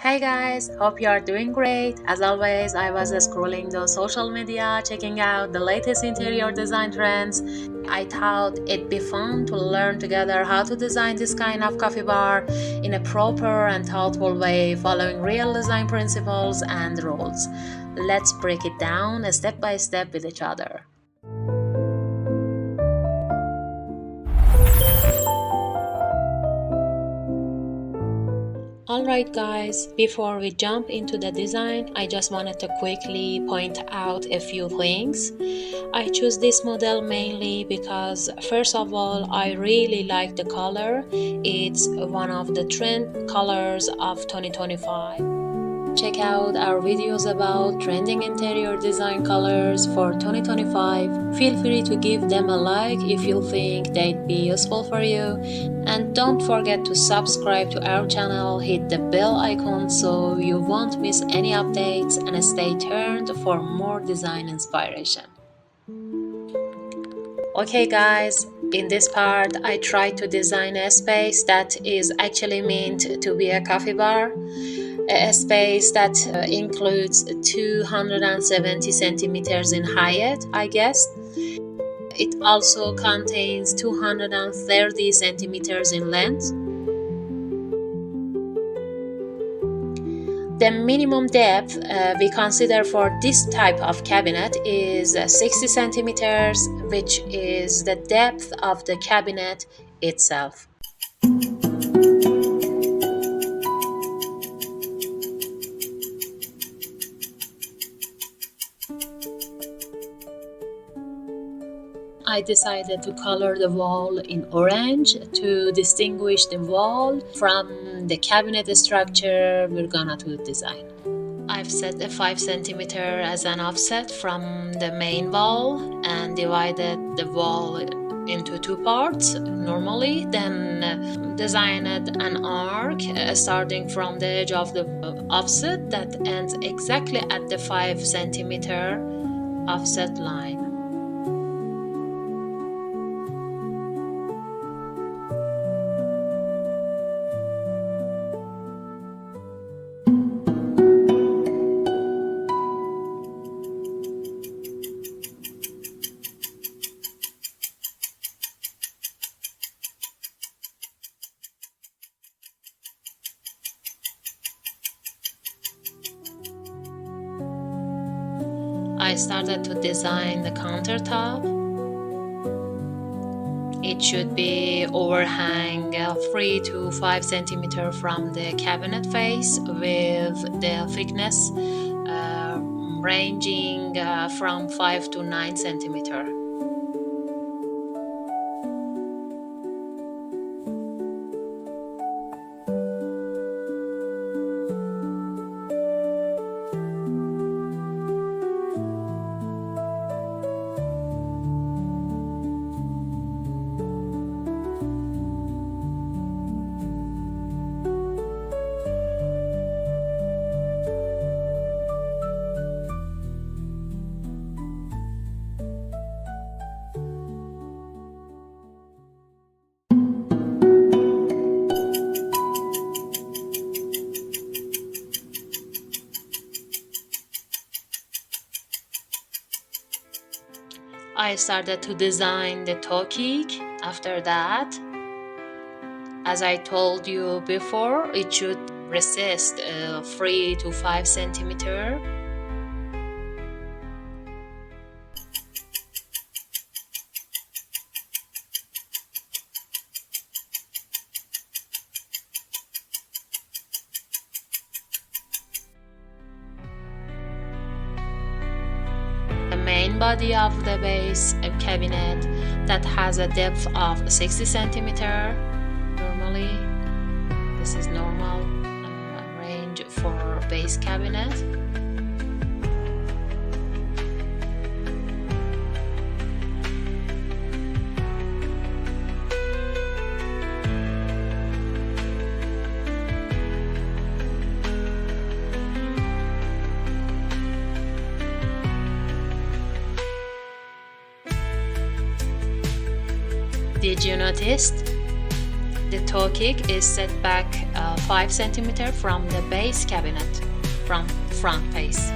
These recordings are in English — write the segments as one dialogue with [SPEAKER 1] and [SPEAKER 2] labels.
[SPEAKER 1] Hey guys, hope you are doing great. As always, I was scrolling the social media, checking out the latest interior design trends. I thought it'd be fun to learn together how to design this kind of coffee bar in a proper and thoughtful way, following real design principles and rules. Let's break it down step by step with each other. Alright guys, before we jump into the design, I just wanted to quickly point out a few things. I choose this model mainly because first of all, I really like the color. It's one of the trend colors of 2025. Check out our videos about trending interior design colors for 2025. Feel free to give them a like if you think they'd be useful for you. And don't forget to subscribe to our channel, hit the bell icon so you won't miss any updates, and stay tuned for more design inspiration. Okay guys, in this part I tried to design a space that is actually meant to be a coffee bar. A space that includes 270 centimeters in height, I guess. It also contains 230 centimeters in length. The minimum depth we consider for this type of cabinet is 60 centimeters, which is the depth of the cabinet itself. I decided to color the wall in orange to distinguish the wall from the cabinet structure we're gonna to design. I've set a 5 centimeter as an offset from the main wall and divided the wall into two parts normally, then designed an arc starting from the edge of the offset that ends exactly at the 5 centimeter offset line. I started to design the countertop. It should be overhang 3 to 5 centimeter from the cabinet face with the thickness ranging from 5 to 9 centimeter. I started to design the toe kick. After that, as I told you before, it should resist 3 to 5 centimeter. Main body of the base cabinet that has a depth of 60 centimeter. Normally, this is normal range for base cabinet. Did you notice? The toe kick is set back 5 centimeter from the base cabinet, from front face.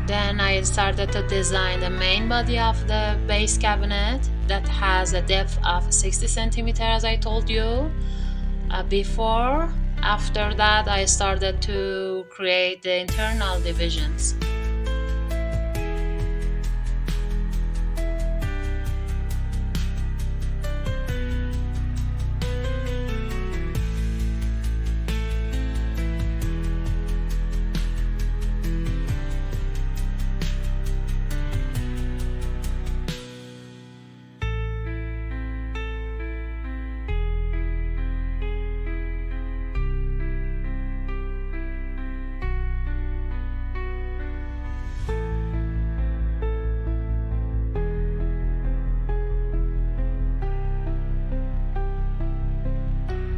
[SPEAKER 1] Then I started to design the main body of the base cabinet that has a depth of 60 centimeters, as I told you before. After that, I started to create the internal divisions.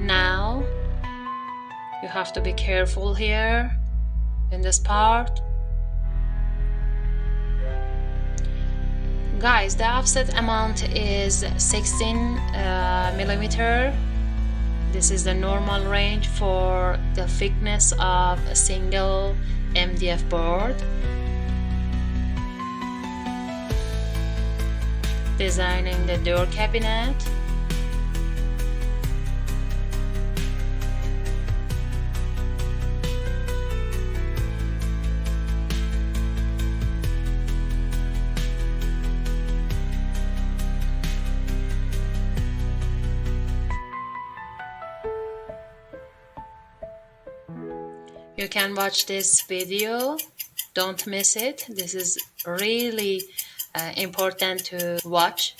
[SPEAKER 1] Now you have to be careful here in this part. Guys, the offset amount is 16 millimeter. This is the normal range for the thickness of a single MDF board. Designing the door cabinet. You can watch this video, don't miss it. This is really important to watch.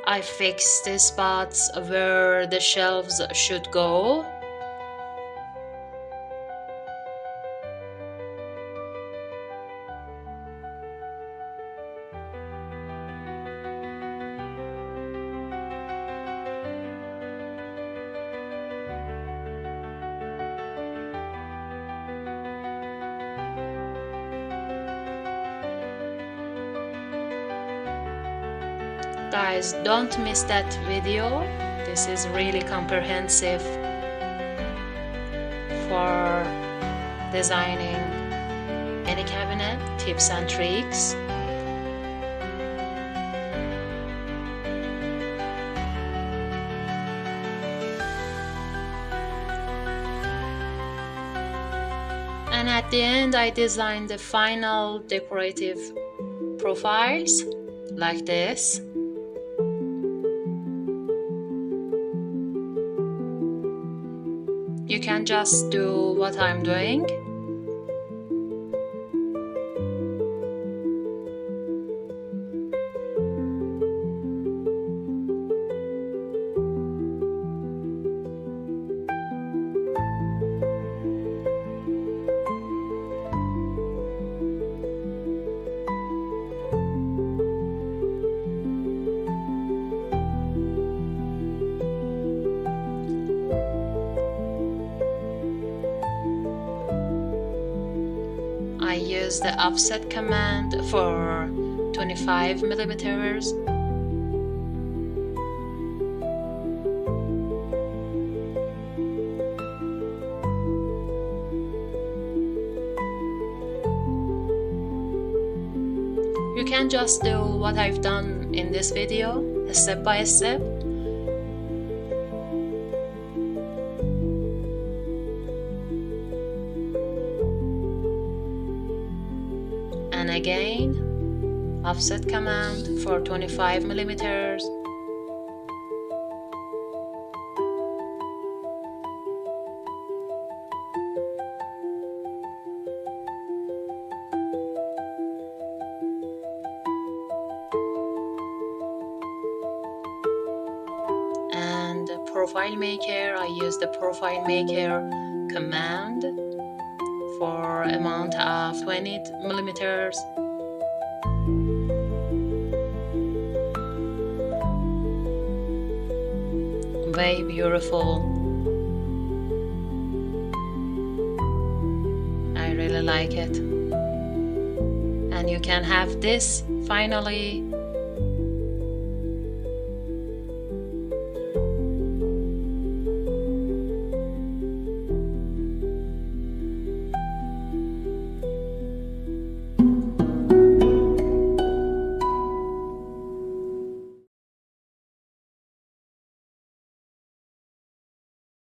[SPEAKER 1] I fixed the spots where the shelves should go. Guys, don't miss that video. This is really comprehensive for designing any cabinet, tips and tricks. And at the end, I designed the final decorative profiles like this. You can just do what I'm doing. I use the offset command for 25 millimeters. You can just do what I've done in this video, step by step. And again, offset command for 25 millimeters. And profile maker, I use the profile maker command for amount of 20 millimeters. Way beautiful. I really like it. And you can have this finally